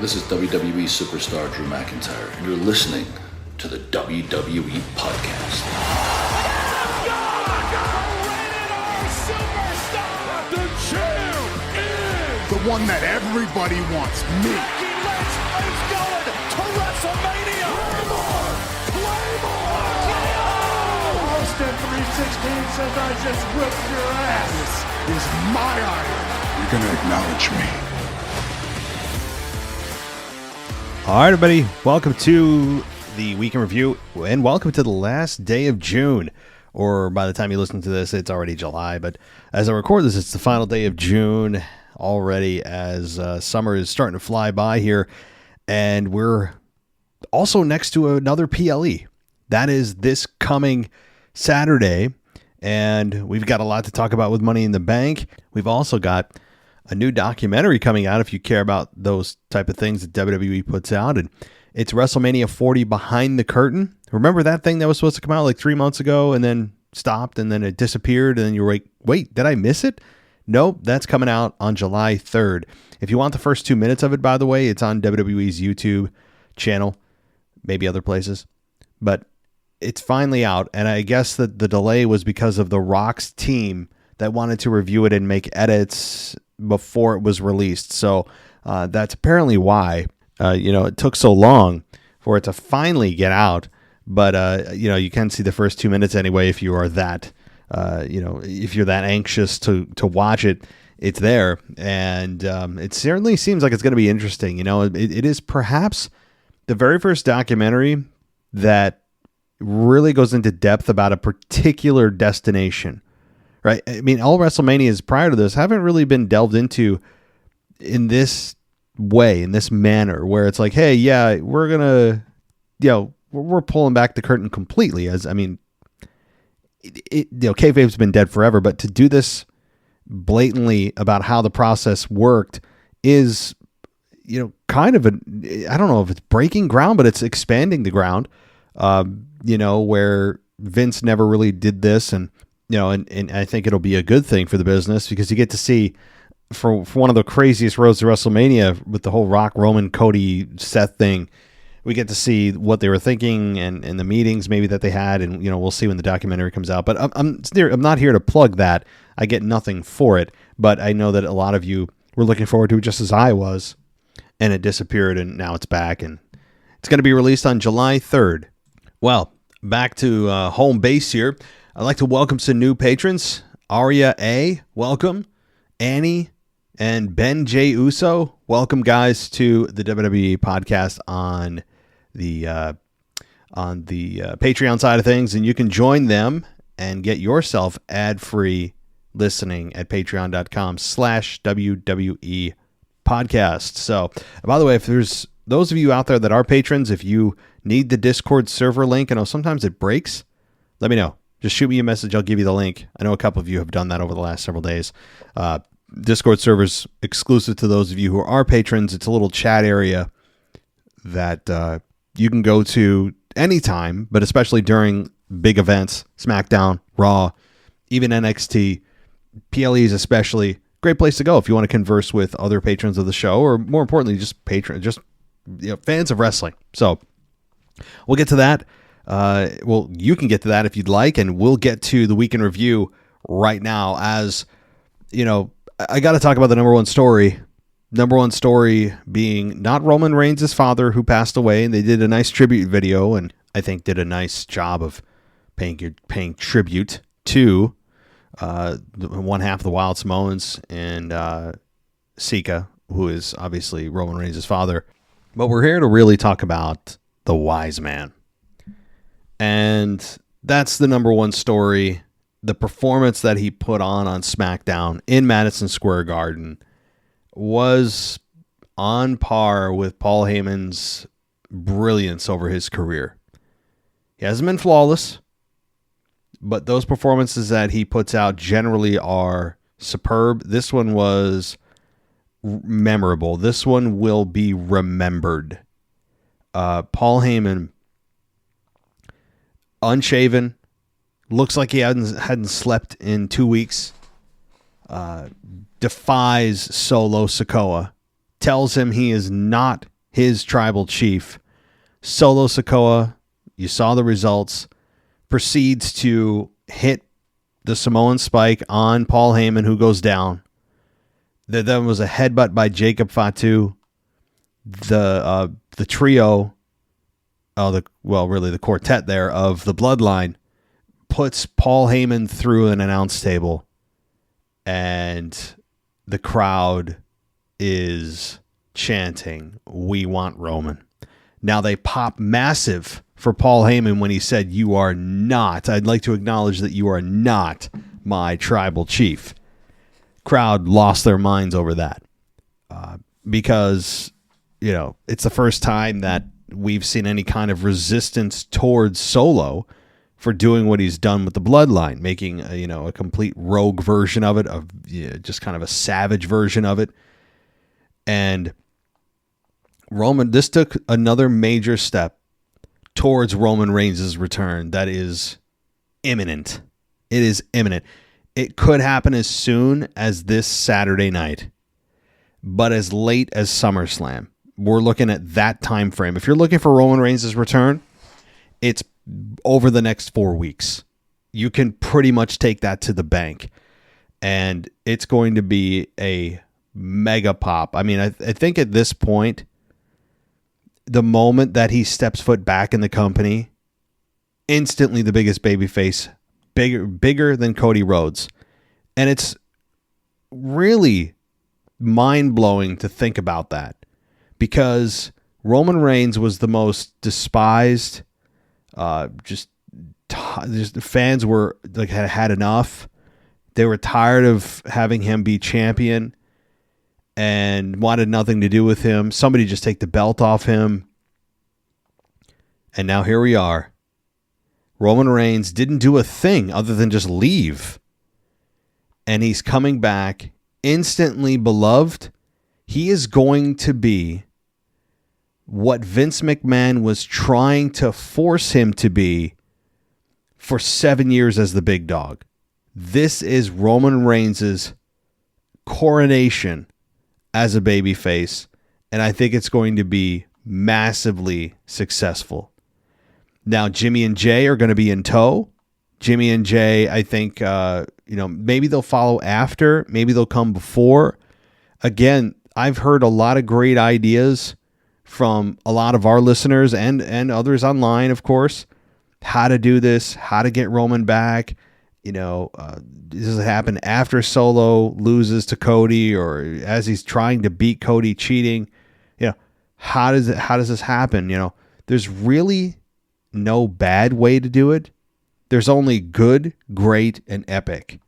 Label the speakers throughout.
Speaker 1: This is WWE superstar Drew McIntyre, and you're listening to the WWE Podcast.
Speaker 2: The champ is
Speaker 3: the one that everybody wants, me.
Speaker 2: It's going to WrestleMania. Claymore!
Speaker 3: Austin 316 says I just whipped your ass. This is my iron. You're going to acknowledge me.
Speaker 4: All right, everybody, welcome to the Week in Review, and welcome to the last day of June, or by the time you listen to this, it's already July, but as I record this, it's the final day of June already, as summer is starting to fly by here, and we're also next to another PLE. That is this coming Saturday, and we've got a lot to talk about with Money in the Bank. We've also got a new documentary coming out, if you care about those type of things that WWE puts out, and it's WrestleMania 40 Behind the Curtain. Remember that thing that was supposed to come out like 3 months ago and then stopped and then it disappeared and then you were like, wait, did I miss it? Nope, that's coming out on July 3rd. If you want the first 2 minutes of it, by the way, it's on WWE's YouTube channel, maybe other places, but it's finally out, and I guess that the delay was because of The Rock's team that wanted to review it and make edits before it was released. So that's apparently why it took so long for it to finally get out. But you can see the first 2 minutes anyway if you are that if you're that anxious to watch it. It's there, and it certainly seems like it's going to be interesting. It is perhaps the very first documentary that really goes into depth about a particular destination. Right. I mean, all WrestleManias prior to this haven't really been delved into in this way, in this manner, where it's like, hey, yeah, we're going to, we're pulling back the curtain completely. Kayfabe's been dead forever, but to do this blatantly about how the process worked is, kind of I don't know if it's breaking ground, but it's expanding the ground, where Vince never really did this. And I think it'll be a good thing for the business because you get to see for one of the craziest roads to WrestleMania with the whole Rock, Roman, Cody, Seth thing. We get to see what they were thinking and the meetings maybe that they had. And, we'll see when the documentary comes out, but I'm not here to plug that. I get nothing for it, but I know that a lot of you were looking forward to it just as I was, and it disappeared and now it's back and it's going to be released on July 3rd. Well, back to home base here. I'd like to welcome some new patrons. Aria A, welcome. Annie and Ben J. Uso, welcome, guys, to the WWE podcast on the Patreon side of things. And you can join them and get yourself ad-free listening at patreon.com/WWE podcast. So, by the way, if there's those of you out there that are patrons, if you need the Discord server link, I know sometimes it breaks, let me know. Just shoot me a message. I'll give you the link. I know a couple of you have done that over the last several days. Discord server's exclusive to those of you who are patrons. It's a little chat area that you can go to anytime, but especially during big events, SmackDown, Raw, even NXT, PLEs especially. Great place to go if you want to converse with other patrons of the show, or more importantly, just fans of wrestling. So we'll get to that. You can get to that if you'd like, and we'll get to the Week in Review right now. As I got to talk about the number one story. Number one story being not Roman Reigns' father, who passed away, and they did a nice tribute video, and I think did a nice job of paying tribute to one half of the Wild Samoans and Sika, who is obviously Roman Reigns' father. But we're here to really talk about the Wise Man. And that's the number one story. The performance that he put on SmackDown in Madison Square Garden was on par with Paul Heyman's brilliance over his career. He hasn't been flawless, but those performances that he puts out generally are superb. This one was memorable. This one will be remembered. Paul Heyman, unshaven, looks like he hadn't slept in 2 weeks, defies Solo Sikoa, tells him he is not his tribal chief. Solo Sikoa, you saw the results, proceeds to hit the Samoan spike on Paul Heyman, who goes down. There was a headbutt by Jacob Fatu. The trio, the quartet there of the Bloodline, puts Paul Heyman through an announce table, and the crowd is chanting, "We want Roman." Now they pop massive for Paul Heyman when he said, "You are not, I'd like to acknowledge that you are not my tribal chief." Crowd lost their minds over that because, it's the first time that we've seen any kind of resistance towards Solo for doing what he's done with the Bloodline, making a complete rogue version of it, just kind of a savage version of it. And Roman, this took another major step towards Roman Reigns' return that is imminent. It is imminent. It could happen as soon as this Saturday night, but as late as SummerSlam. We're looking at that time frame. If you're looking for Roman Reigns' return, it's over the next 4 weeks. You can pretty much take that to the bank, and it's going to be a mega pop. I mean, I think at this point, the moment that he steps foot back in the company, instantly the biggest babyface, bigger than Cody Rhodes. And it's really mind-blowing to think about that, because Roman Reigns was the most despised. Just fans were like had enough. They were tired of having him be champion and wanted nothing to do with him. Somebody just take the belt off him. And now here we are. Roman Reigns didn't do a thing other than just leave. And he's coming back, instantly beloved. He is going to be what Vince McMahon was trying to force him to be for 7 years as the big dog. This is Roman Reigns' coronation as a babyface, and I think it's going to be massively successful. Now, Jimmy and Jay are going to be in tow. Jimmy and Jay, I think, maybe they'll follow after. Maybe they'll come before. Again, I've heard a lot of great ideas from a lot of our listeners and others online, of course, how to do this, how to get Roman back. Does it happen after Solo loses to Cody, or as he's trying to beat Cody cheating? How does this happen? There's really no bad way to do it. There's only good, great, and epic.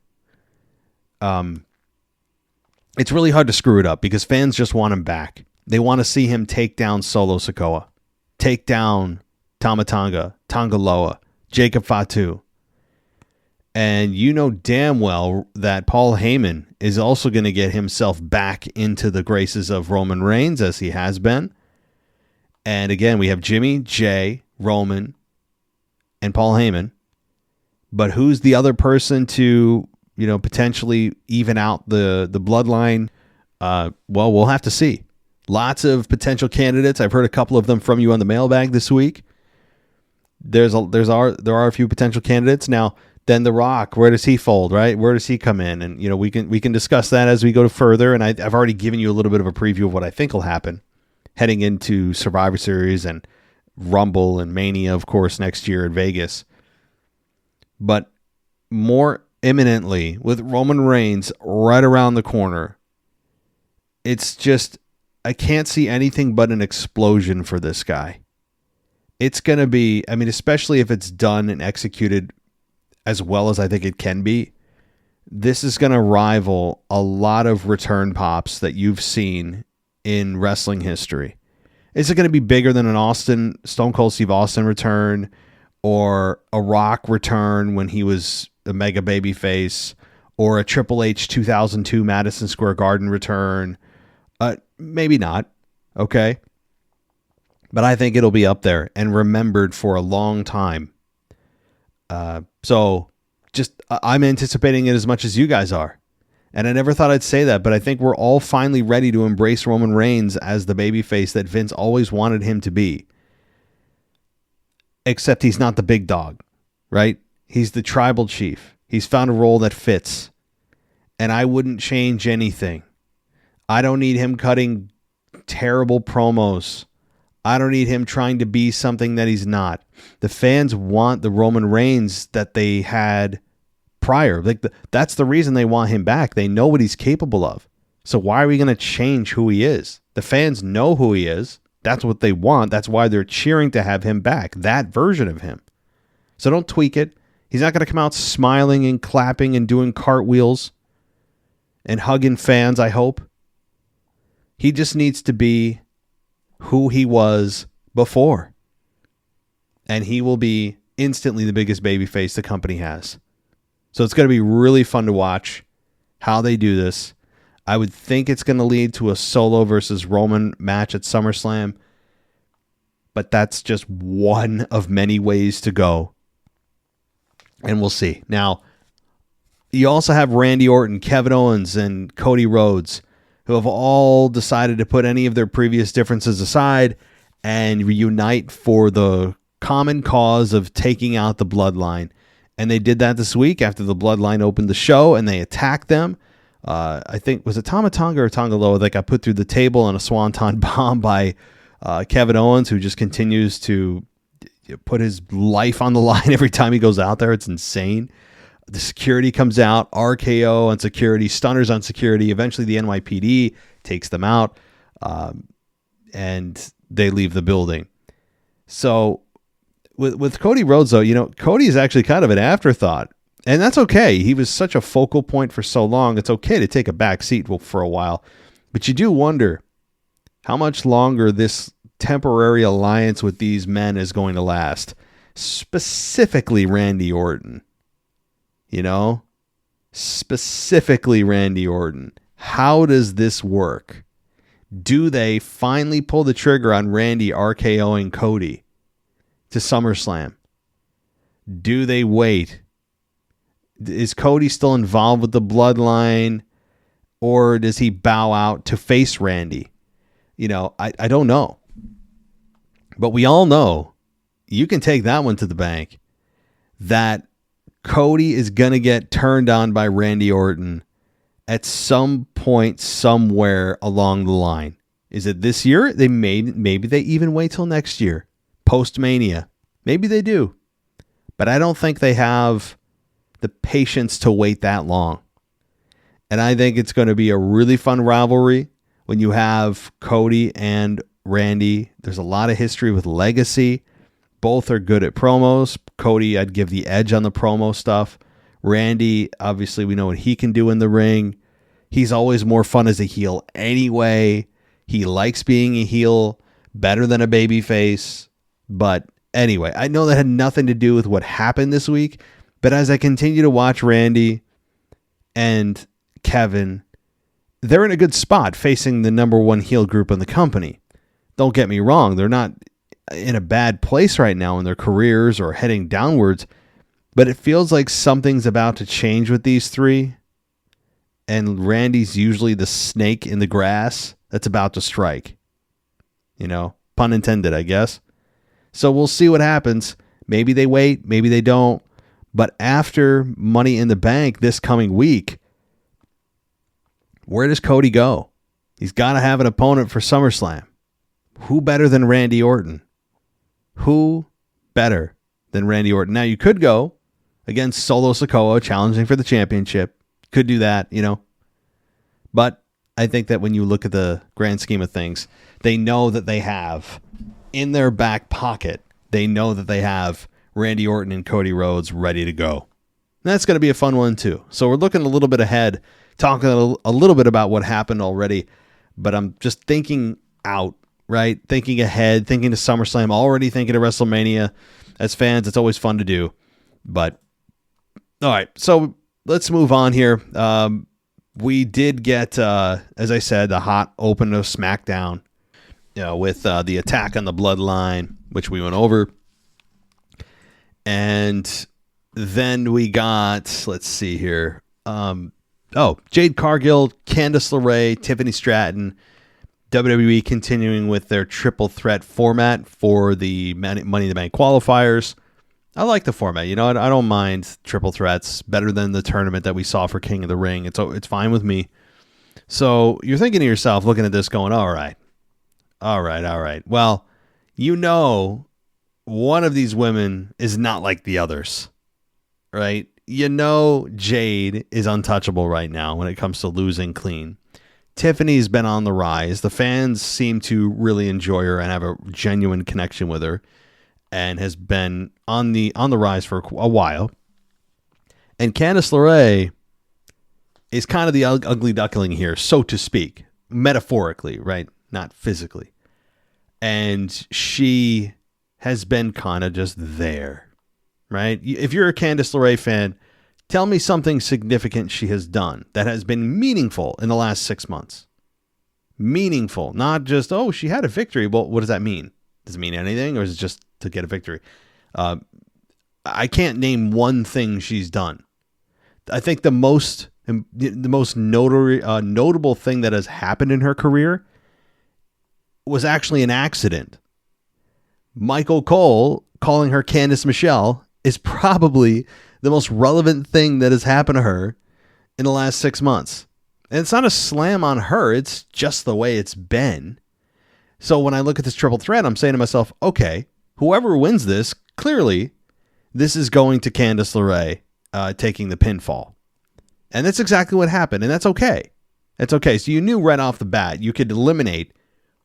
Speaker 4: It's really hard to screw it up because fans just want him back. They want to see him take down Solo Sikoa, take down Tama Tonga, Tonga Loa, Jacob Fatu. And you know damn well that Paul Heyman is also going to get himself back into the graces of Roman Reigns, as he has been. And again, we have Jimmy, Jay, Roman, and Paul Heyman. But who's the other person to, potentially even out the bloodline? We'll have to see. Lots of potential candidates. I've heard a couple of them from you on the mailbag this week. There are a few potential candidates. Now, then The Rock, where does he fold, right? Where does he come in? And we can discuss that as we go further. And I've already given you a little bit of a preview of what I think will happen heading into Survivor Series and Rumble and Mania, of course, next year in Vegas. But more imminently, with Roman Reigns right around the corner, it's just, I can't see anything but an explosion for this guy. It's going to be, especially if it's done and executed as well as I think it can be, this is going to rival a lot of return pops that you've seen in wrestling history. Is it going to be bigger than an Stone Cold Steve Austin return, or a Rock return when he was a mega baby face, or a Triple H 2002 Madison Square Garden return? Maybe not. Okay. But I think it'll be up there and remembered for a long time. So I'm anticipating it as much as you guys are. And I never thought I'd say that, but I think we're all finally ready to embrace Roman Reigns as the babyface that Vince always wanted him to be. Except he's not the big dog, right? He's the tribal chief. He's found a role that fits. And I wouldn't change anything. I don't need him cutting terrible promos. I don't need him trying to be something that he's not. The fans want the Roman Reigns that they had prior. That's the reason they want him back. They know what he's capable of. So why are we going to change who he is? The fans know who he is. That's what they want. That's why they're cheering to have him back. That version of him. So don't tweak it. He's not going to come out smiling and clapping and doing cartwheels and hugging fans, I hope. He just needs to be who he was before. And he will be instantly the biggest babyface the company has. So it's going to be really fun to watch how they do this. I would think it's going to lead to a Solo versus Roman match at SummerSlam. But that's just one of many ways to go. And we'll see. Now, you also have Randy Orton, Kevin Owens, and Cody Rhodes, who have all decided to put any of their previous differences aside and reunite for the common cause of taking out the Bloodline. And they did that this week after the Bloodline opened the show, and they attacked them. I think, was it Tama Tonga or Tonga Loa that got put through the table on a Swanton bomb by Kevin Owens, who just continues to put his life on the line every time he goes out there. It's insane. The security comes out, RKO on security, stunners on security. Eventually the NYPD takes them out, and they leave the building. So with Cody Rhodes, though, Cody is actually kind of an afterthought. And that's okay. He was such a focal point for so long. It's okay to take a back seat for a while. But you do wonder how much longer this temporary alliance with these men is going to last. Specifically Randy Orton. Specifically Randy Orton. How does this work? Do they finally pull the trigger on Randy RKOing Cody to SummerSlam? Do they wait? Is Cody still involved with the Bloodline, or does he bow out to face Randy? I don't know. But we all know, you can take that one to the bank, that Cody is going to get turned on by Randy Orton at some point somewhere along the line. Is it this year? Maybe they even wait till next year, post-Mania. Maybe they do. But I don't think they have the patience to wait that long. And I think it's going to be a really fun rivalry when you have Cody and Randy. There's a lot of history with legacy. Both are good at promos. Cody, I'd give the edge on the promo stuff. Randy, obviously, we know what he can do in the ring. He's always more fun as a heel anyway. He likes being a heel better than a babyface. But anyway, I know that had nothing to do with what happened this week. But as I continue to watch Randy and Kevin, they're in a good spot facing the number one heel group in the company. Don't get me wrong. They're not in a bad place right now in their careers or heading downwards, but it feels like something's about to change with these three. And Randy's usually the snake in the grass that's about to strike. Pun intended, I guess. So we'll see what happens. Maybe they wait, maybe they don't. But after Money in the Bank this coming week, where does Cody go? He's got to have an opponent for SummerSlam. Who better than Randy Orton? Who better than Randy Orton? Now, you could go against Solo Sikoa, challenging for the championship. Could do that, But I think that when you look at the grand scheme of things, they know that they have, in their back pocket, they know that they have Randy Orton and Cody Rhodes ready to go. And that's going to be a fun one, too. So we're looking a little bit ahead, talking a little bit about what happened already, but I'm just thinking out, right? Thinking ahead, thinking to SummerSlam, already thinking of WrestleMania. As fans, it's always fun to do. But, all right, so let's move on here. We did get, as I said, the hot open of SmackDown, with the attack on the Bloodline, which we went over. And then we got, let's see here. Jade Cargill, Candice LeRae, Tiffany Stratton, WWE continuing with their triple threat format for the Money in the Bank qualifiers. I like the format. You know, I don't mind triple threats. Better than the tournament that we saw for King of the Ring. It's fine with me. So you're thinking to yourself, looking at this going, all right. Well, you know, one of these women is not like the others, right? You know, Jade is untouchable right now when it comes to losing clean. Tiffany's been on the rise. The fans seem to really enjoy her and have a genuine connection with her, and has been on the rise for a while. And Candice LeRae is kind of the ugly duckling here, so to speak, metaphorically, right? Not physically. And she has been kind of just there, right? If you're a Candice LeRae fan, tell me something significant she has done that has been meaningful in the last 6 months. Meaningful, not just, oh, she had a victory. Well, what does that mean? Does it mean anything, or is it just to get a victory? I can't name one thing she's done. I think the most notable thing that has happened in her career was actually an accident. Michael Cole calling her Candice Michelle is probably the most relevant thing that has happened to her in the last 6 months. And it's not a slam on her. It's just the way it's been. So when I look at this triple threat, I'm saying to myself, okay, whoever wins this, clearly this is going to Candice LeRae taking the pinfall. And that's exactly what happened. And that's okay. That's okay. So you knew right off the bat you could eliminate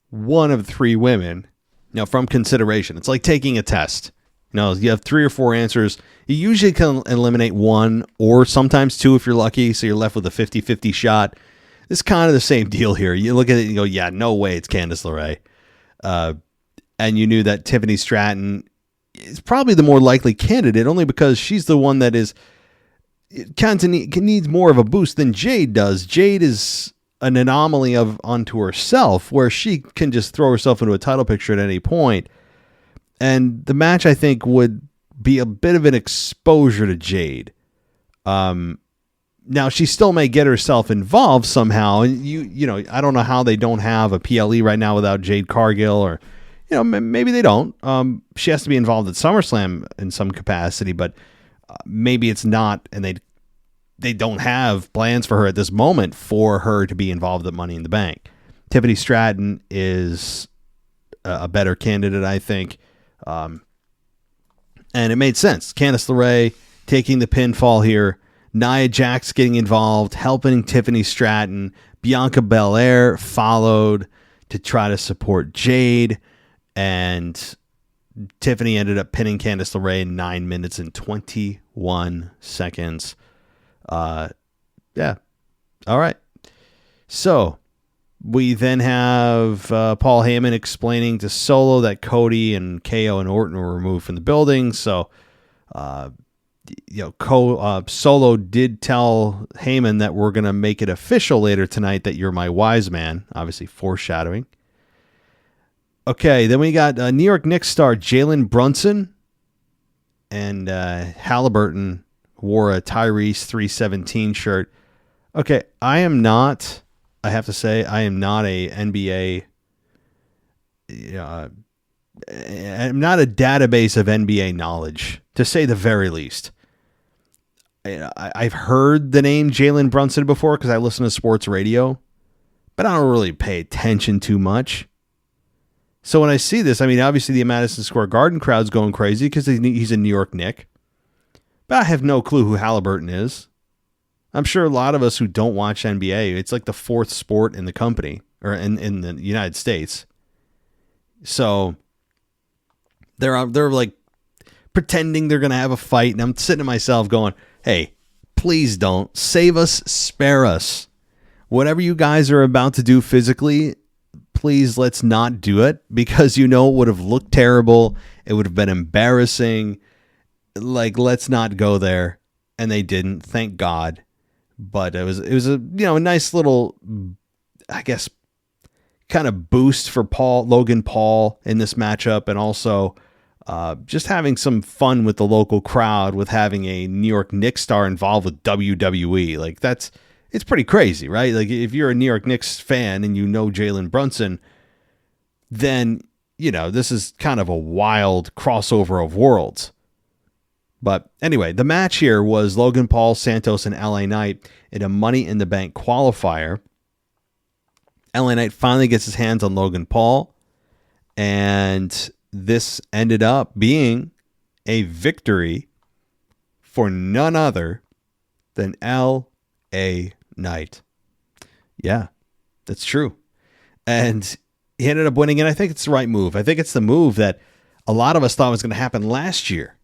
Speaker 4: one of 3 women, from consideration. It's like taking a test. You have 3 or 4 answers. You usually can eliminate 1 or sometimes 2 if you're lucky. So you're left with a 50-50 shot. It's kind of the same deal here. You look at it and you go, yeah, no way it's Candice LeRae. And you knew that Tiffany Stratton is probably the more likely candidate, only because she's the one that needs more of a boost than Jade does. Jade is an anomaly onto herself, where she can just throw herself into a title picture at any point. And the match, I think, would be a bit of an exposure to Jade. Now, she still may get herself involved somehow. And I don't know how they don't have a PLE right now without Jade Cargill, or, maybe they don't. She has to be involved at SummerSlam in some capacity, but maybe it's not, and they don't have plans for her at this moment for her to be involved at Money in the Bank. Tiffany Stratton is a better candidate, I think. And it made sense. Candice LeRae taking the pinfall here. Nia Jax getting involved, helping Tiffany Stratton. Bianca Belair followed to try to support Jade. And Tiffany ended up pinning Candice LeRae in 9 minutes and 21 seconds. Yeah. All right. So we then have Paul Heyman explaining to Solo that Cody and KO and Orton were removed from the building. So, Solo did tell Heyman that we're going to make it official later tonight that you're my wise man. Obviously foreshadowing. Okay, then we got New York Knicks star Jalen Brunson, and Halliburton wore a Tyrese 317 shirt. Okay, I have to say, I am not a NBA, I'm not a database of NBA knowledge, to say the very least. I've heard the name Jalen Brunson before because I listen to sports radio, but I don't really pay attention too much. So when I see this, obviously the Madison Square Garden crowd's going crazy because he's a New York Knick. But I have no clue who Halliburton is. I'm sure a lot of us who don't watch NBA, it's like the 4th sport in the company, or in the United States. So they're like pretending they're going to have a fight. And I'm sitting to myself going, hey, please don't. Save us, spare us. Whatever you guys are about to do physically, please let's not do it, because it would have looked terrible. It would have been embarrassing. Like, let's not go there. And they didn't, thank God. But it was a nice little, I guess, kind of boost for Logan Paul in this matchup, and also just having some fun with the local crowd with having a New York Knicks star involved with WWE. Like, it's pretty crazy, right? Like if you're a New York Knicks fan and you know Jalen Brunson, then, this is kind of a wild crossover of worlds. But anyway, the match here was Logan Paul, Santos, and LA Knight in a Money in the Bank qualifier. LA Knight finally gets his hands on Logan Paul, and this ended up being a victory for none other than LA Knight. Yeah, that's true. And he ended up winning, and I think it's the right move. I think it's the move that a lot of us thought was going to happen last year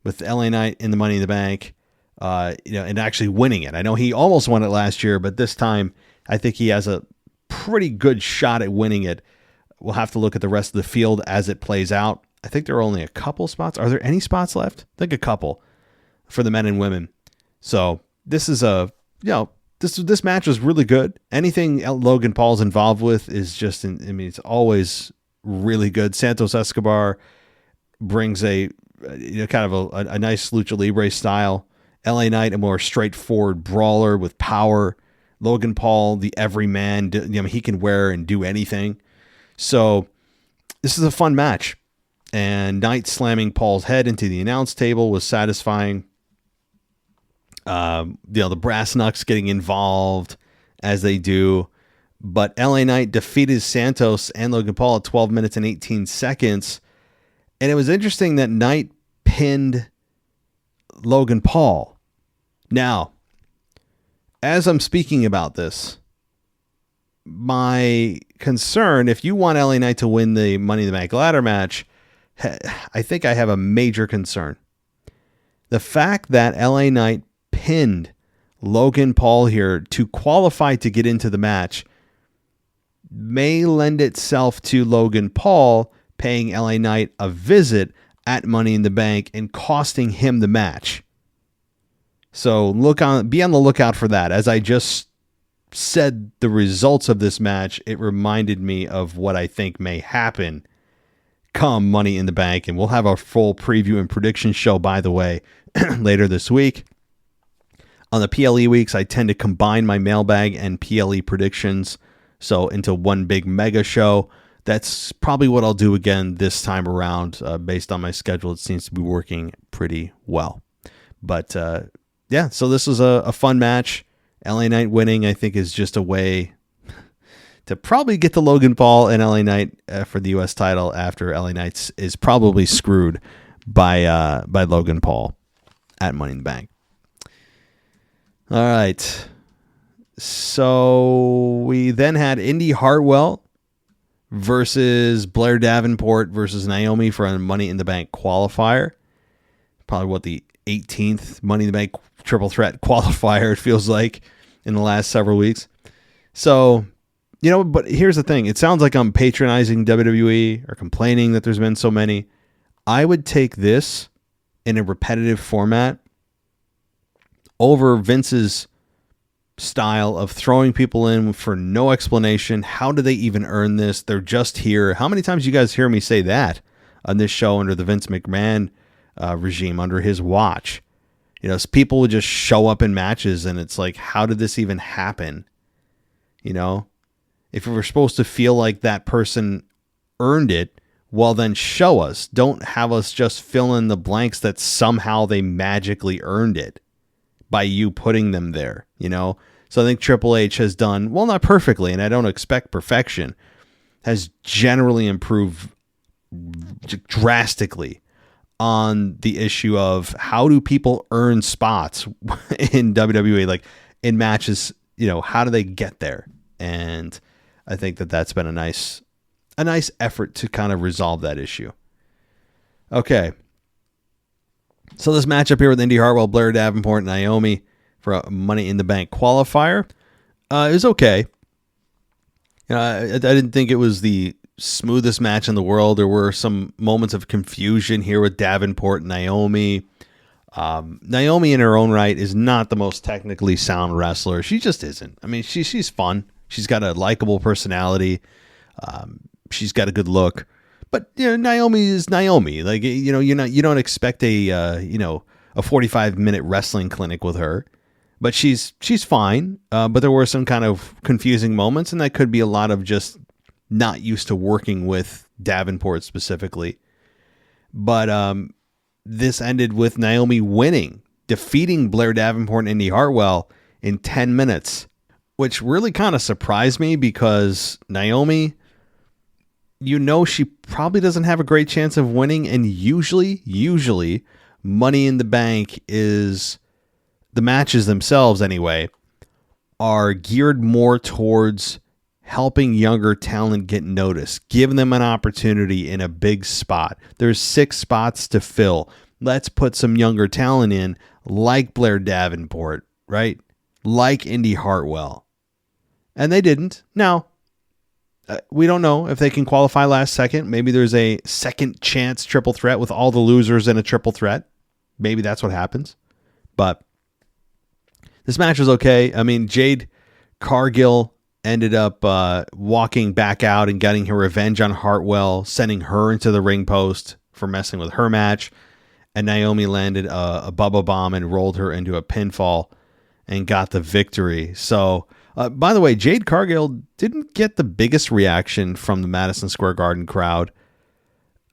Speaker 4: with LA Knight in the Money in the Bank, and actually winning it. I know he almost won it last year, but this time I think he has a pretty good shot at winning it. We'll have to look at the rest of the field as it plays out. I think there are only a couple spots. Are there any spots left? I think a couple for the men and women. So this is this match was really good. Anything Logan Paul's involved with is just, it's always really good. Santos Escobar brings a kind of a nice lucha libre style. LA Knight, a more straightforward brawler with power. Logan Paul, the everyman, he can wear and do anything. So this is a fun match. And Knight slamming Paul's head into the announce table was satisfying. The brass knucks getting involved as they do. But LA Knight defeated Santos and Logan Paul at 12 minutes and 18 seconds. And it was interesting that Knight pinned Logan Paul. Now, as I'm speaking about this, my concern, if you want LA Knight to win the Money in the Bank ladder match, I think I have a major concern. The fact that LA Knight pinned Logan Paul here to qualify to get into the match may lend itself to Logan Paul paying LA Knight a visit at Money in the Bank and costing him the match. So be on the lookout for that. As I just said the results of this match, it reminded me of what I think may happen come Money in the Bank. And we'll have our full preview and prediction show, by the way, later this week. On the PLE weeks, I tend to combine my mailbag and PLE predictions into one big mega show. That's probably what I'll do again this time around. Based on my schedule, it seems to be working pretty well. But so this was a fun match. LA Knight winning, I think, is just a way to probably get to Logan Paul and LA Knight for the U.S. title after LA Knight is probably screwed by Logan Paul at Money in the Bank. All right. So we then had Indy Hartwell versus Blair Davenport versus Naomi for a Money in the Bank qualifier. Probably the 18th Money in the Bank triple threat qualifier, it feels like, in the last several weeks. So, but here's the thing. It sounds like I'm patronizing WWE or complaining that there's been so many. I would take this in a repetitive format over Vince's style of throwing people in for no explanation. How do they even earn this? They're just here. How many times you guys hear me say that on this show under the Vince McMahon regime, under his watch? People would just show up in matches and it's like, how did this even happen? If we're supposed to feel like that person earned it, well, then show us. Don't have us just fill in the blanks that somehow they magically earned it by you putting them there, So I think Triple H has done, well, not perfectly, and I don't expect perfection, has generally improved drastically on the issue of how do people earn spots in WWE, like in matches, how do they get there? And I think that that's been a nice effort to kind of resolve that issue. Okay. So this matchup here with Indy Hartwell, Blair Davenport, and Naomi for a Money in the Bank qualifier, it was okay. I didn't think it was the smoothest match in the world. There were some moments of confusion here with Davenport and Naomi. Naomi in her own right is not the most technically sound wrestler. She just isn't. I mean, she's fun. She's got a likable personality. She's got a good look. But Naomi is Naomi. Like you don't expect a 45-minute wrestling clinic with her. But she's fine. But there were some kind of confusing moments, and that could be a lot of just not used to working with Davenport specifically. But this ended with Naomi winning, defeating Blair Davenport and Indy Hartwell in 10 minutes, which really kind of surprised me because Naomi, she probably doesn't have a great chance of winning. And usually Money in the Bank is, the matches themselves anyway, are geared more towards helping younger talent get noticed, giving them an opportunity in a big spot. There's 6 spots to fill. Let's put some younger talent in, like Blair Davenport, right? Like Indy Hartwell. And they didn't. Now, we don't know if they can qualify last second. Maybe there's a second chance triple threat with all the losers in a triple threat. Maybe that's what happens. But this match was okay. I mean, Jade Cargill ended up walking back out and getting her revenge on Hartwell, sending her into the ring post for messing with her match. And Naomi landed a Bubba Bomb and rolled her into a pinfall and got the victory. So, by the way, Jade Cargill didn't get the biggest reaction from the Madison Square Garden crowd.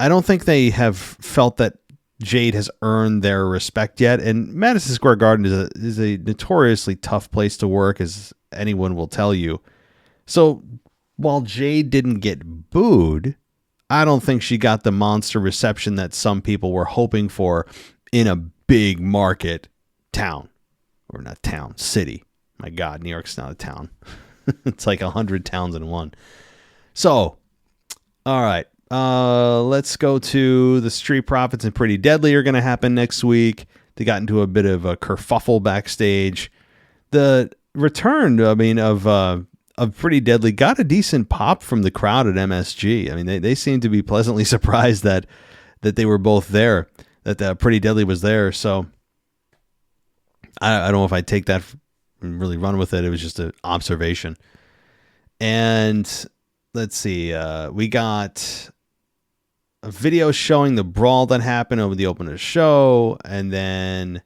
Speaker 4: I don't think they have felt that Jade has earned their respect yet. And Madison Square Garden is a notoriously tough place to work, as anyone will tell you. So while Jade didn't get booed, I don't think she got the monster reception that some people were hoping for in a big market town. Or not town, city. My God, New York's not a town. It's like 100 towns in one. So, all right. Let's go to the Street Profits and Pretty Deadly are going to happen next week. They got into a bit of a kerfuffle backstage. The return, of Pretty Deadly got a decent pop from the crowd at MSG. I mean, they seemed to be pleasantly surprised that they were both there, that Pretty Deadly was there. So I don't know if I take that and really run with it. It was just an observation. And let's see, we got a video showing the brawl that happened over the opener show, and then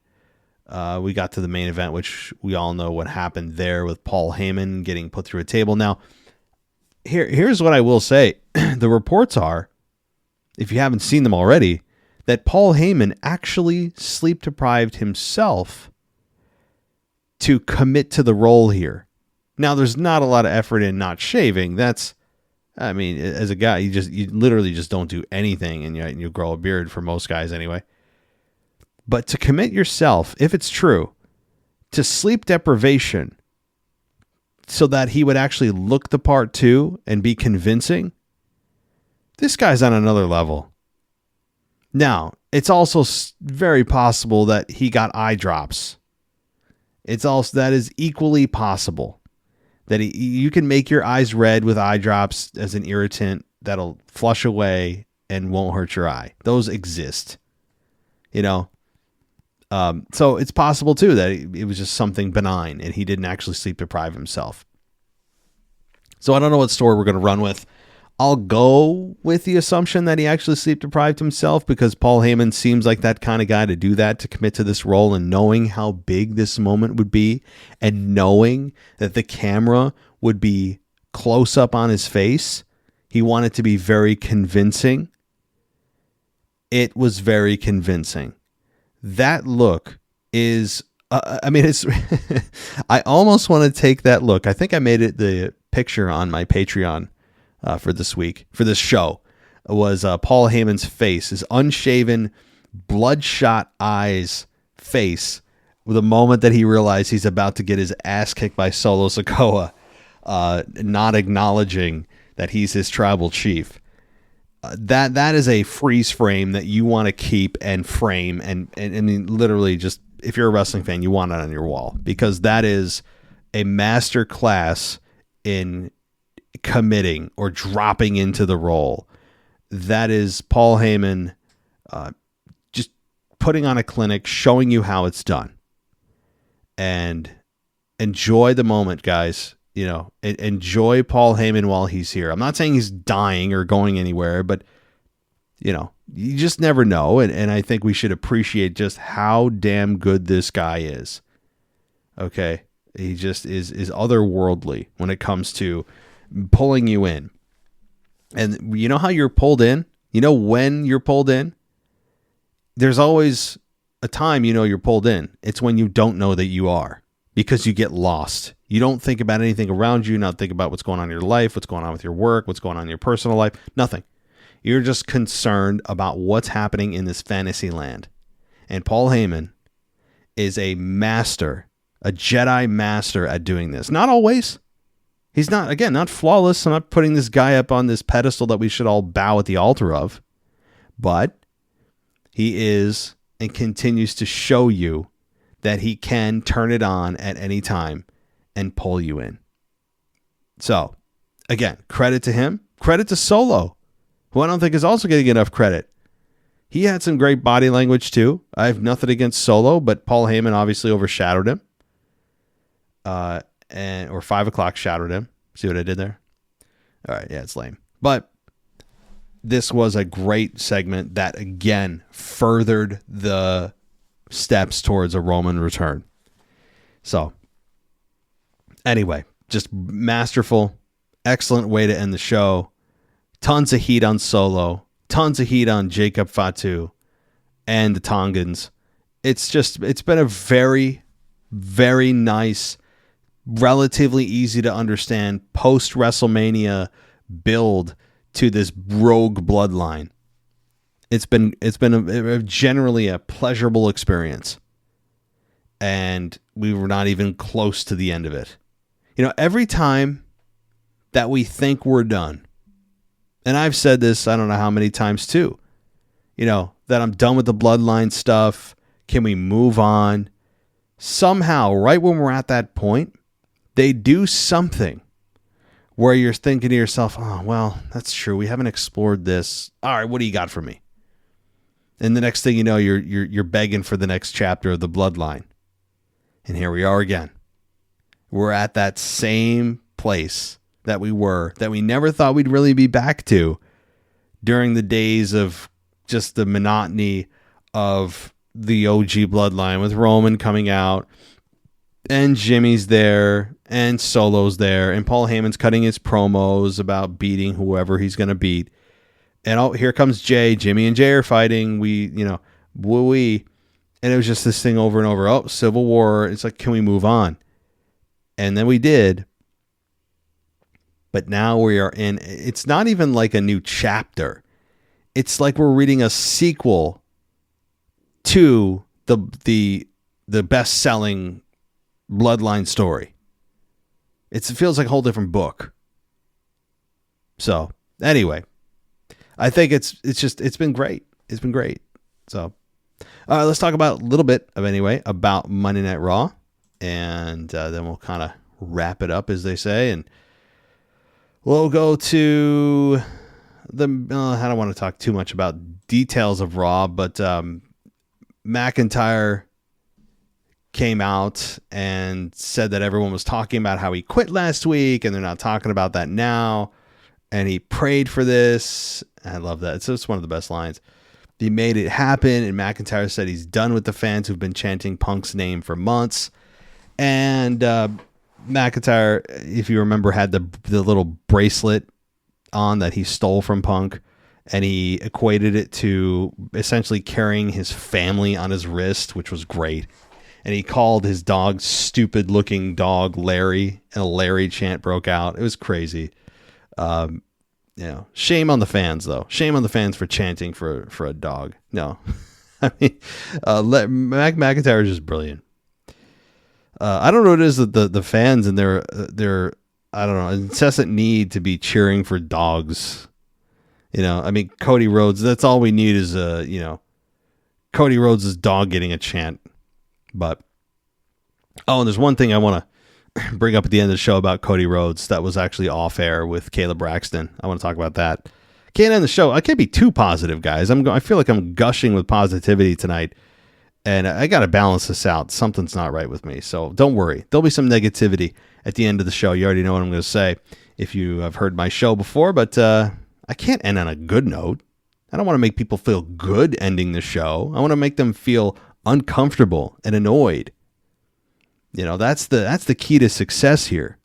Speaker 4: we got to the main event, which we all know what happened there with Paul Heyman getting put through a table. Now, here's what I will say. The reports are, if you haven't seen them already, that Paul Heyman actually sleep deprived himself to commit to the role here. Now, there's not a lot of effort in not shaving. As a guy, you literally just don't do anything, and you grow a beard for most guys anyway. But to commit yourself, if it's true, to sleep deprivation so that he would actually look the part too and be convincing, this guy's on another level. Now, it's also very possible that he got eye drops. That is equally possible. That you can make your eyes red with eye drops as an irritant that'll flush away and won't hurt your eye. Those exist. So it's possible too that it was just something benign and he didn't actually sleep deprive himself. So I don't know what story we're going to run with. I'll go with the assumption that he actually sleep deprived himself, because Paul Heyman seems like that kind of guy to do that, to commit to this role, and knowing how big this moment would be and knowing that the camera would be close up on his face, he wanted to be very convincing. It was very convincing. That look is, it's, I almost want to take that look. I think I made it the picture on my Patreon for this week, for this show, was Paul Heyman's face, his unshaven, bloodshot eyes face, with a moment that he realized he's about to get his ass kicked by Solo Sikoa, not acknowledging that he's his tribal chief. That is a freeze frame that you want to keep and frame, and I mean, literally, just if you're a wrestling fan, you want it on your wall, because that is a master class in committing or dropping into the role. That is Paul Heyman just putting on a clinic, showing you how it's done. And enjoy the moment, guys. Enjoy Paul Heyman while he's here. I'm not saying he's dying or going anywhere, but you just never know. And I think we should appreciate just how damn good this guy is. Okay. He just is otherworldly when it comes to pulling you in. And you know how you're pulled in? You know when you're pulled in? There's always a time you know you're pulled in. It's when you don't know that you are, because you get lost. You don't think about anything around you, not think about what's going on in your life, what's going on with your work, what's going on in your personal life, nothing. You're just concerned about what's happening in this fantasy land. And Paul Heyman is a master, a Jedi master at doing this. Not always. He's not, again, not flawless. I'm not putting this guy up on this pedestal that we should all bow at the altar of. But he is and continues to show you that he can turn it on at any time and pull you in. So, again, credit to him. Credit to Solo, who I don't think is also getting enough credit. He had some great body language too. I have nothing against Solo, but Paul Heyman obviously overshadowed him. Or 5 o'clock shadowed him. See what I did there? All right, yeah, it's lame. But this was a great segment that, again, furthered the steps towards a Roman return. So, anyway, just masterful, excellent way to end the show. Tons of heat on Solo. Tons of heat on Jacob Fatu and the Tongans. It's been a very, very nice, relatively easy to understand post-WrestleMania build to this rogue bloodline. It's been generally a pleasurable experience. And we were not even close to the end of it. You know, every time that we think we're done, and I've said this, I don't know how many times too, you know, that I'm done with the bloodline stuff. Can we move on? Somehow, right when we're at that point, they do something where you're thinking to yourself, oh, well, that's true. We haven't explored this. All right, what do you got for me? And the next thing you know, you're begging for the next chapter of the bloodline. And here we are again. We're at that same place that we were, that we never thought we'd really be back to during the days of just the monotony of the OG bloodline, with Roman coming out and Jimmy's there and Solo's there and Paul Heyman's cutting his promos about beating whoever he's going to beat. And oh, here comes Jay. Jimmy and Jay are fighting. Woo-wee. And it was just this thing over and over. Oh, Civil War. It's like, can we move on? And then we did. But now we are in, it's not even like a new chapter. It's like we're reading a sequel to the best-selling bloodline story. It feels like a whole different book. So, anyway, I think it's been great. It's been great. So, let's talk about a little bit about Monday Night Raw, and then we'll kind of wrap it up, as they say, and we'll go to I don't want to talk too much about details of Raw, but McIntyre came out and said that everyone was talking about how he quit last week, and they're not talking about that now. And he prayed for this. I love that. It's one of the best lines. He made it happen, and McIntyre said he's done with the fans who've been chanting Punk's name for months. And McIntyre, if you remember, had the little bracelet on that he stole from Punk, and he equated it to essentially carrying his family on his wrist, which was great. And he called his dog stupid looking dog Larry, and a Larry chant broke out. It was crazy. Shame on the fans, though. Shame on the fans for chanting for a dog. No, I mean, McIntyre is just brilliant. I don't know what it is that the fans and their I don't know, incessant need to be cheering for dogs. You know, I mean, Cody Rhodes, that's all we need is Cody Rhodes' dog getting a chant. But and there's one thing I want to bring up at the end of the show about Cody Rhodes that was actually off air with Caleb Braxton. I want to talk about that. Can't end the show. I can't be too positive, guys. I feel like I'm gushing with positivity tonight, and I got to balance this out. Something's not right with me, so don't worry. There'll be some negativity at the end of the show. You already know what I'm going to say if you have heard my show before, but I can't end on a good note. I don't want to make people feel good ending the show. I want to make them feel uncomfortable and annoyed. That's the key to success here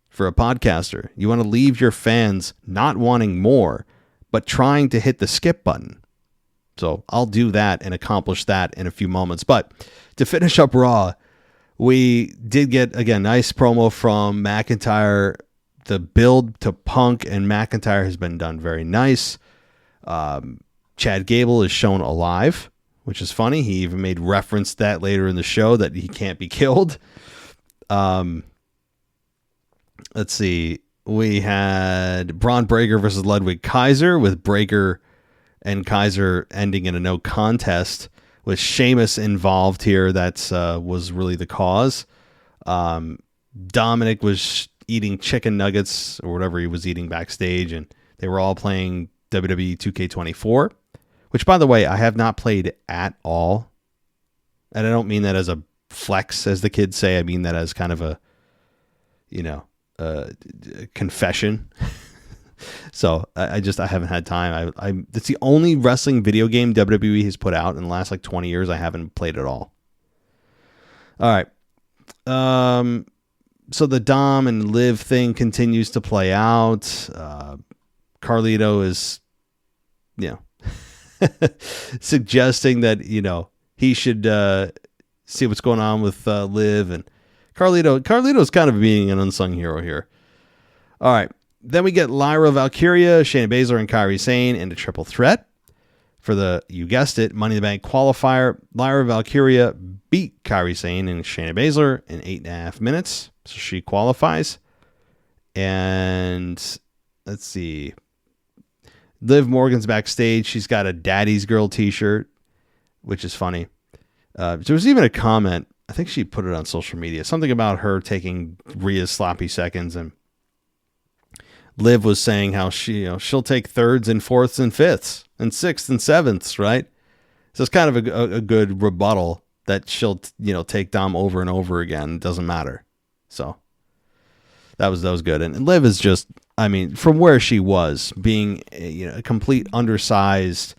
Speaker 4: for a podcaster. You want to leave your fans not wanting more, but trying to hit the skip button. So I'll do that and accomplish that in a few moments. But to finish up Raw, we did get, again, nice promo from McIntyre. The build to Punk and McIntyre has been done very nice. Chad Gable is shown alive, which is funny. He even made reference to that later in the show that he can't be killed. Let's see. We had Braun Breaker versus Ludwig Kaiser, with Breaker and Kaiser ending in a no contest, with Sheamus involved here. That was really the cause. Dominic was eating chicken nuggets or whatever he was eating backstage, and they were all playing WWE 2K24, which, by the way, I have not played at all. And I don't mean that as a flex, as the kids say. I mean that as kind of a, confession. So I haven't had time. It's the only wrestling video game WWE has put out in the last 20 years. I haven't played at all. All right. So the Dom and Liv thing continues to play out. Carlito is, suggesting that, he should see what's going on with Liv, and Carlito's kind of being an unsung hero here. All right. Then we get Lyra Valkyria, Shayna Baszler, and Kairi Sane in a triple threat for the, you guessed it, Money in the Bank qualifier. Lyra Valkyria beat Kairi Sane and Shayna Baszler in 8.5 minutes. So she qualifies. And let's see. Liv Morgan's backstage. She's got a Daddy's Girl t-shirt, which is funny. There was even a comment. I think she put it on social media. Something about her taking Rhea's sloppy seconds, and Liv was saying how she'll take thirds and fourths and fifths and sixths and sevenths, right? So it's kind of a good rebuttal that she'll take Dom over and over again. It doesn't matter. So that was good. And Liv is just, from where she was, being a complete undersized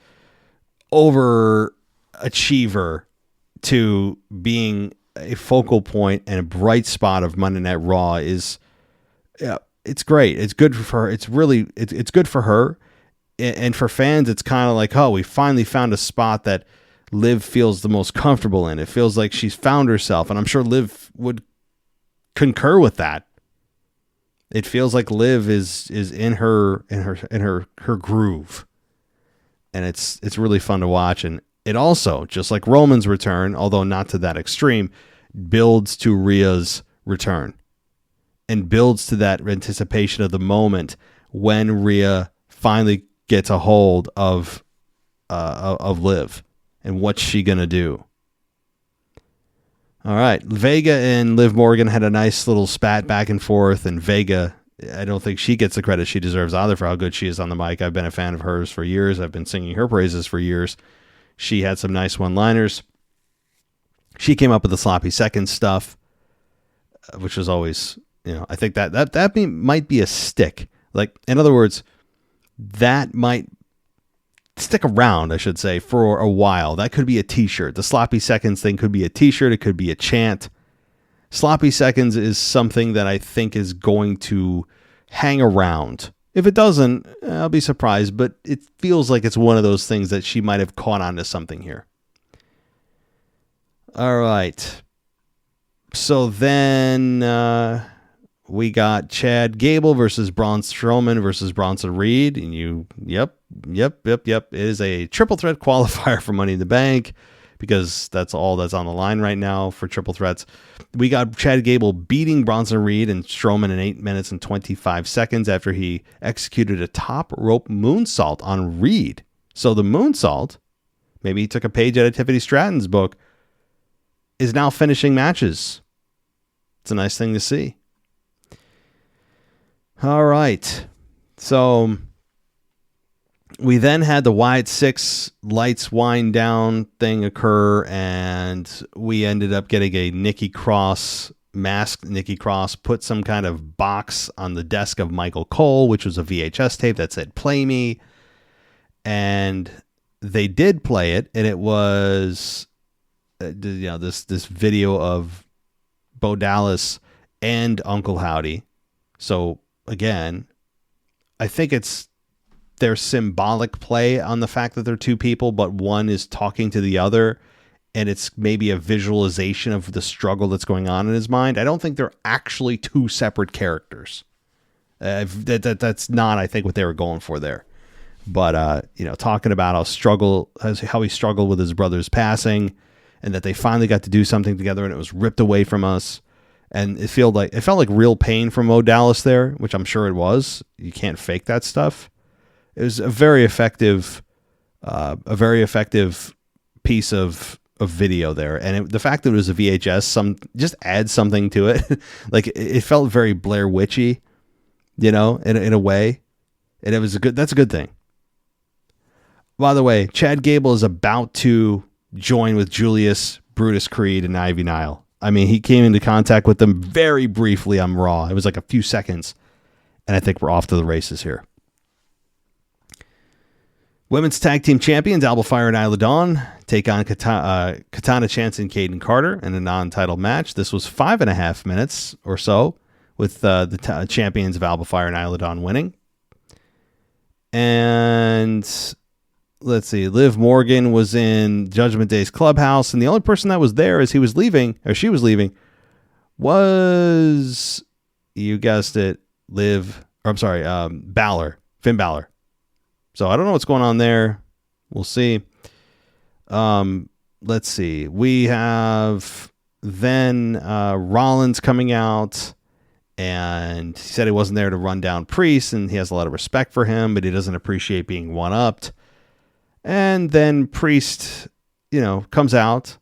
Speaker 4: overachiever to being a focal point and a bright spot of Monday Night Raw is, it's great. It's good for her. It's good for her. And for fans, it's kind of like, oh, we finally found a spot that Liv feels the most comfortable in. It feels like she's found herself. And I'm sure Liv would concur with that. It feels like Liv is in her groove. And it's really fun to watch. And it also, just like Roman's return, although not to that extreme, builds to Rhea's return. And builds to that anticipation of the moment when Rhea finally gets a hold of Liv, and what's she gonna do? All right, Vega and Liv Morgan had a nice little spat back and forth, and Vega, I don't think she gets the credit she deserves either for how good she is on the mic. I've been a fan of hers for years. I've been singing her praises for years. She had some nice one-liners. She came up with the sloppy second stuff, which was always. I think that might be a stick. Like, in other words, that might stick around, I should say, for a while. That could be a t-shirt. The sloppy seconds thing could be a t-shirt. It could be a chant. Sloppy seconds is something that I think is going to hang around. If it doesn't, I'll be surprised, but it feels like it's one of those things that she might have caught on to something here. All right. So then, we got Chad Gable versus Braun Strowman versus Bronson Reed. And yep. It is a triple threat qualifier for Money in the Bank, because that's all that's on the line right now for triple threats. We got Chad Gable beating Bronson Reed and Strowman in 8 minutes and 25 seconds after he executed a top rope moonsault on Reed. So the moonsault, maybe he took a page out of Tiffany Stratton's book, is now finishing matches. It's a nice thing to see. All right. So we then had the Wyatt Sicks lights wind down thing occur, and we ended up getting a Nikki Cross, masked Nikki Cross, put some kind of box on the desk of Michael Cole, which was a VHS tape that said, "Play me." And they did play it, and it was, this video of Bo Dallas and Uncle Howdy. So again, I think it's their symbolic play on the fact that they're two people, but one is talking to the other, and it's maybe a visualization of the struggle that's going on in his mind. I don't think they're actually two separate characters. That's not, I think, what they were going for there. But, talking about how he struggled with his brother's passing, and that they finally got to do something together, and it was ripped away from us. And it felt like real pain from Mo Dallas there, which I'm sure it was. You can't fake that stuff. It was a very effective piece of video there. And the fact that it was a VHS, just adds something to it. Like, it felt very Blair Witchy, in a way. And that's a good thing. By the way, Chad Gable is about to join with Julius, Brutus Creed, and Ivy Nile. I mean, he came into contact with them very briefly on Raw. It was like a few seconds. And I think we're off to the races here. Women's Tag Team Champions Alba Fire and Isla Dawn take on Katana Chance and Kaden Carter in a non-title match. This was 5.5 minutes or so, with the champions of Alba Fire and Isla Dawn winning. And let's see, Liv Morgan was in Judgment Day's clubhouse, and the only person that was there as she was leaving, was, you guessed it, Balor, Finn Balor. So I don't know what's going on there. We'll see. Let's see. We have then Rollins coming out, and he said he wasn't there to run down Priest, and he has a lot of respect for him, but he doesn't appreciate being one-upped. And then Priest, comes out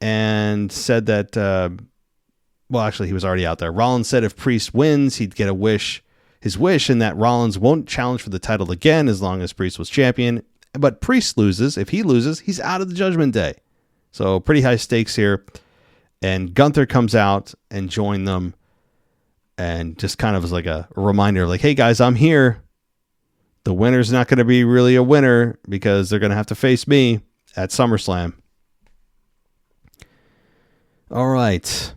Speaker 4: and said that, he was already out there. Rollins said if Priest wins, he'd get his wish, and that Rollins won't challenge for the title again as long as Priest was champion. But Priest loses. If he loses, he's out of the Judgment Day. So pretty high stakes here. And Gunther comes out and joined them, and just kind of was like a reminder, like, hey guys, I'm here. The winner's not going to be really a winner because they're going to have to face me at SummerSlam. All right.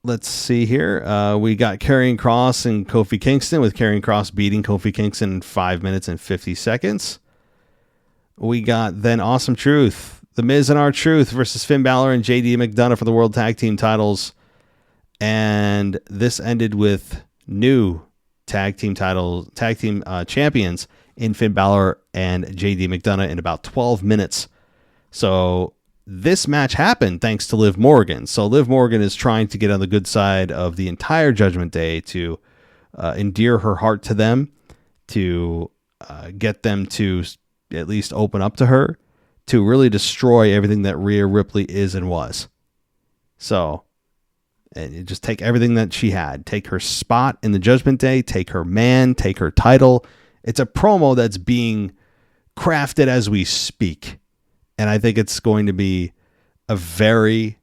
Speaker 4: Let's see here. We got Karrion Kross and Kofi Kingston, with Karrion Kross beating Kofi Kingston in 5 minutes and 50 seconds. We got then Awesome Truth, The Miz and R-Truth versus Finn Balor and JD McDonough for the World Tag Team titles. And this ended with new tag team champions in Finn Balor and JD McDonough in about 12 minutes. So this match happened thanks to Liv Morgan. So Liv Morgan is trying to get on the good side of the entire Judgment Day to endear her heart to them, to get them to at least open up to her, to really destroy everything that Rhea Ripley is and was. So, and you just take everything that she had, take her spot in the Judgment Day, take her man, take her title. It's a promo that's being crafted as we speak. And I think it's going to be a very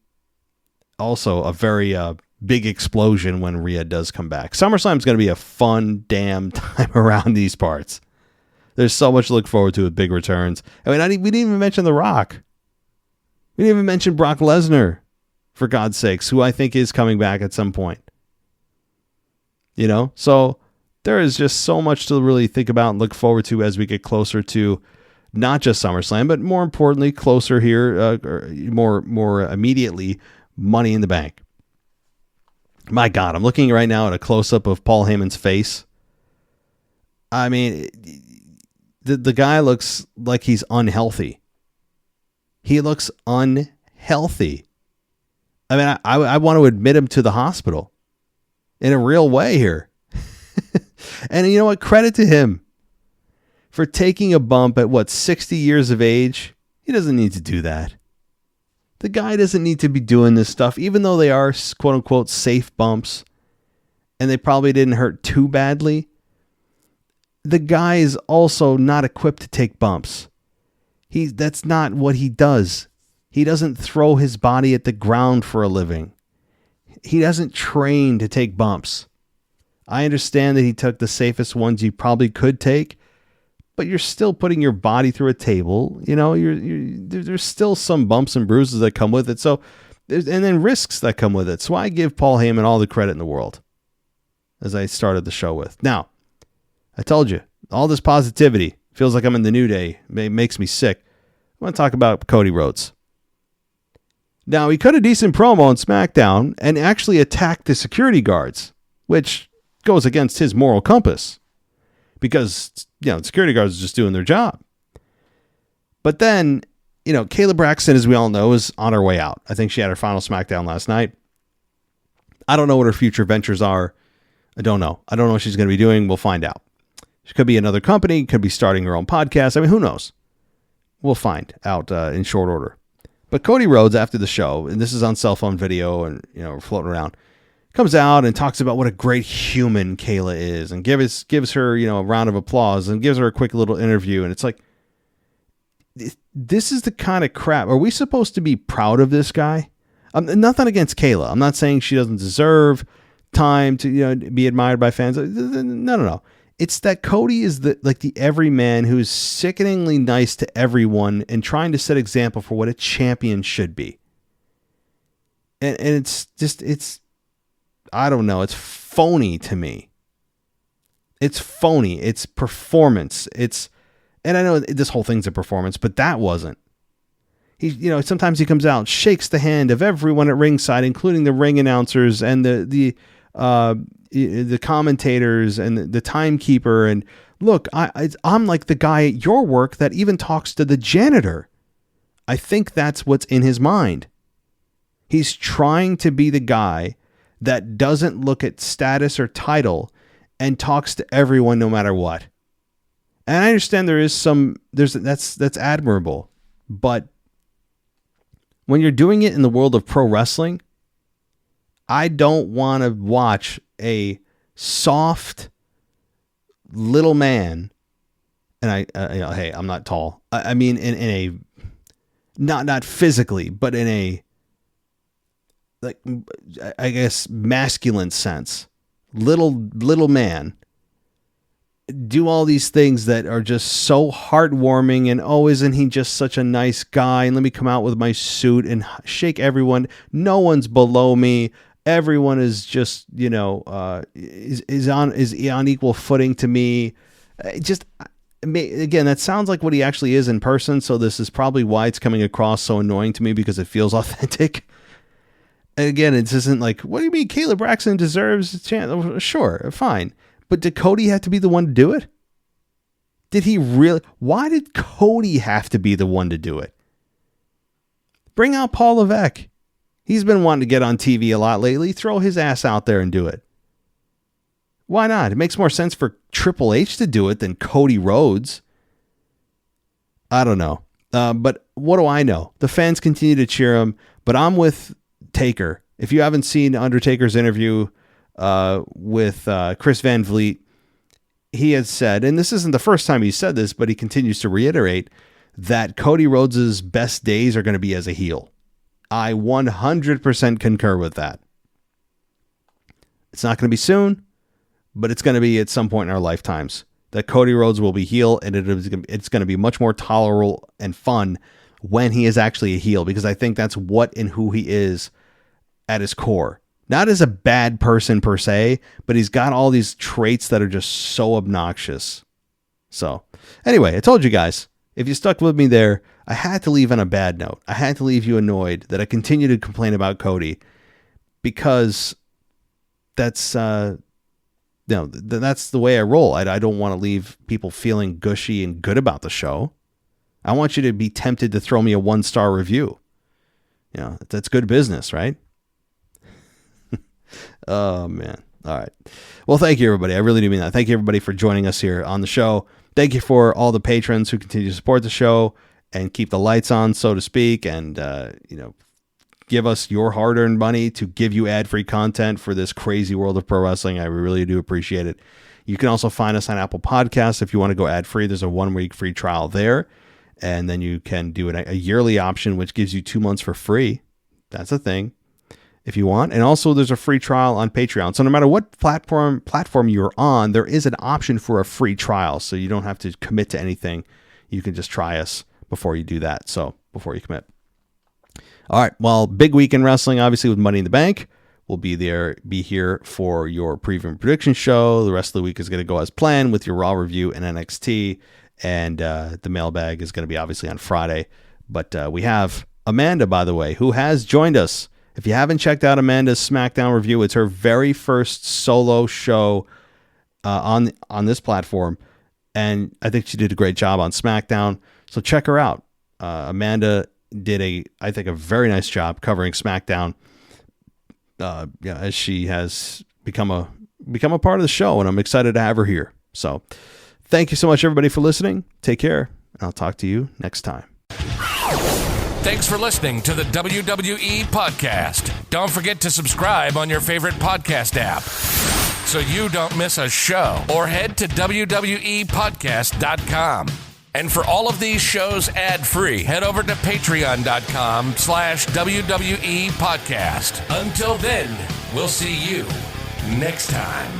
Speaker 4: big explosion when Rhea does come back. SummerSlam is going to be a fun damn time around these parts. There's so much to look forward to with big returns. I mean, we didn't even mention The Rock. We didn't even mention Brock Lesnar, for God's sakes, who I think is coming back at some point. So there is just so much to really think about and look forward to as we get closer to not just SummerSlam, but more importantly, closer here, more immediately, Money in the Bank. My God, I'm looking right now at a close-up of Paul Heyman's face. I mean, the guy looks like he's unhealthy. He looks unhealthy. I mean, I want to admit him to the hospital in a real way here. And you know what? Credit to him for taking a bump at 60 years of age. He doesn't need to do that. The guy doesn't need to be doing this stuff, even though they are quote unquote safe bumps and they probably didn't hurt too badly. The guy is also not equipped to take bumps. That's not what he does. He doesn't throw his body at the ground for a living. He doesn't train to take bumps. I understand that he took the safest ones you probably could take, but you're still putting your body through a table. There's still some bumps and bruises that come with it. So and then risks that come with it. So I give Paul Heyman all the credit in the world, as I started the show with. Now, I told you, all this positivity feels like I'm in the New Day. It makes me sick. I want to talk about Cody Rhodes. Now, he cut a decent promo on SmackDown and actually attacked the security guards, which goes against his moral compass because, the security guards are just doing their job. But then, Kayla Braxton, as we all know, is on her way out. I think she had her final SmackDown last night. I don't know what her future ventures are. I don't know what she's going to be doing. We'll find out. She could be another company, could be starting her own podcast. I mean, who knows? We'll find out in short order. But Cody Rhodes, after the show, and this is on cell phone video and, we're floating around, comes out and talks about what a great human Kayla is and gives her, a round of applause and gives her a quick little interview. And it's like, this is the kind of crap. Are we supposed to be proud of this guy? Nothing against Kayla. I'm not saying she doesn't deserve time to, be admired by fans. No. It's that Cody is the everyman who's sickeningly nice to everyone and trying to set example for what a champion should be. And it's I don't know. It's phony to me. It's phony. It's performance. And I know this whole thing's a performance, but that wasn't. He, sometimes he comes out, shakes the hand of everyone at ringside, including the ring announcers and the commentators and the timekeeper. And look, I'm like the guy at your work that even talks to the janitor. I think that's what's in his mind. He's trying to be the guy that doesn't look at status or title and talks to everyone no matter what. And I understand that's admirable, but when you're doing it in the world of pro wrestling, I don't want to watch a soft little man. And hey, I'm not tall. I mean, in a, not physically, but in a, I guess, masculine sense, little man do all these things that are just so heartwarming and isn't he just such a nice guy, and let me come out with my suit and shake everyone. No one's below me. Everyone is just, is on equal footing to me. Again, that sounds like what he actually is in person. So this is probably why it's coming across so annoying to me, because it feels authentic. And again, it isn't like, what do you mean Kayla Braxton deserves a chance? Sure, fine. But did Cody have to be the one to do it? Did he really? Why did Cody have to be the one to do it? Bring out Paul Levesque. He's been wanting to get on TV a lot lately. Throw his ass out there and do it. Why not? It makes more sense for Triple H to do it than Cody Rhodes. I don't know. But what do I know? The fans continue to cheer him, but I'm with Taker. If you haven't seen Undertaker's interview with Chris Van Vliet, he has said, and this isn't the first time he said this, but he continues to reiterate that Cody Rhodes' best days are going to be as a heel. I 100% concur with that. It's not going to be soon, but it's going to be at some point in our lifetimes that Cody Rhodes will be heel, and it's going to be much more tolerable and fun when he is actually a heel, because I think that's what and who he is at his core. Not as a bad person per se, but he's got all these traits that are just so obnoxious. So anyway, I told you guys, if you stuck with me there, I had to leave on a bad note. I had to leave you annoyed that I continue to complain about Cody, because that's, that's the way I roll. I don't want to leave people feeling gushy and good about the show. I want you to be tempted to throw me a 1-star review. That's good business, right? Oh, man. All right. Well, thank you, everybody. I really do mean that. Thank you, everybody, for joining us here on the show. Thank you for all the patrons who continue to support the show and keep the lights on, so to speak, and, give us your hard-earned money to give you ad-free content for this crazy world of pro wrestling. I really do appreciate it. You can also find us on Apple Podcasts. If you want to go ad-free, there's a 1-week free trial there. And then you can do a yearly option, which gives you 2 months for free. That's a thing if you want. And also there's a free trial on Patreon. So no matter what platform you're on, there is an option for a free trial. So you don't have to commit to anything. You can just try us before you do that. So before you commit. All right. Well, big week in wrestling, obviously, with Money in the Bank. We'll be here for your preview and prediction show. The rest of the week is going to go as planned with your Raw review and NXT. And the mailbag is going to be obviously on Friday. But we have Amanda, by the way, who has joined us. If you haven't checked out Amanda's SmackDown review, it's her very first solo show on this platform. And I think she did a great job on SmackDown. So check her out. Amanda did I think a very nice job covering SmackDown. As she has become a part of the show, and I'm excited to have her here. So thank you so much, everybody, for listening. Take care, and I'll talk to you next time.
Speaker 5: Thanks for listening to the WWE Podcast. Don't forget to subscribe on your favorite podcast app so you don't miss a show, or head to WWEpodcast.com. And for all of these shows ad-free, head over to patreon.com/WWE Podcast. Until then, we'll see you next time.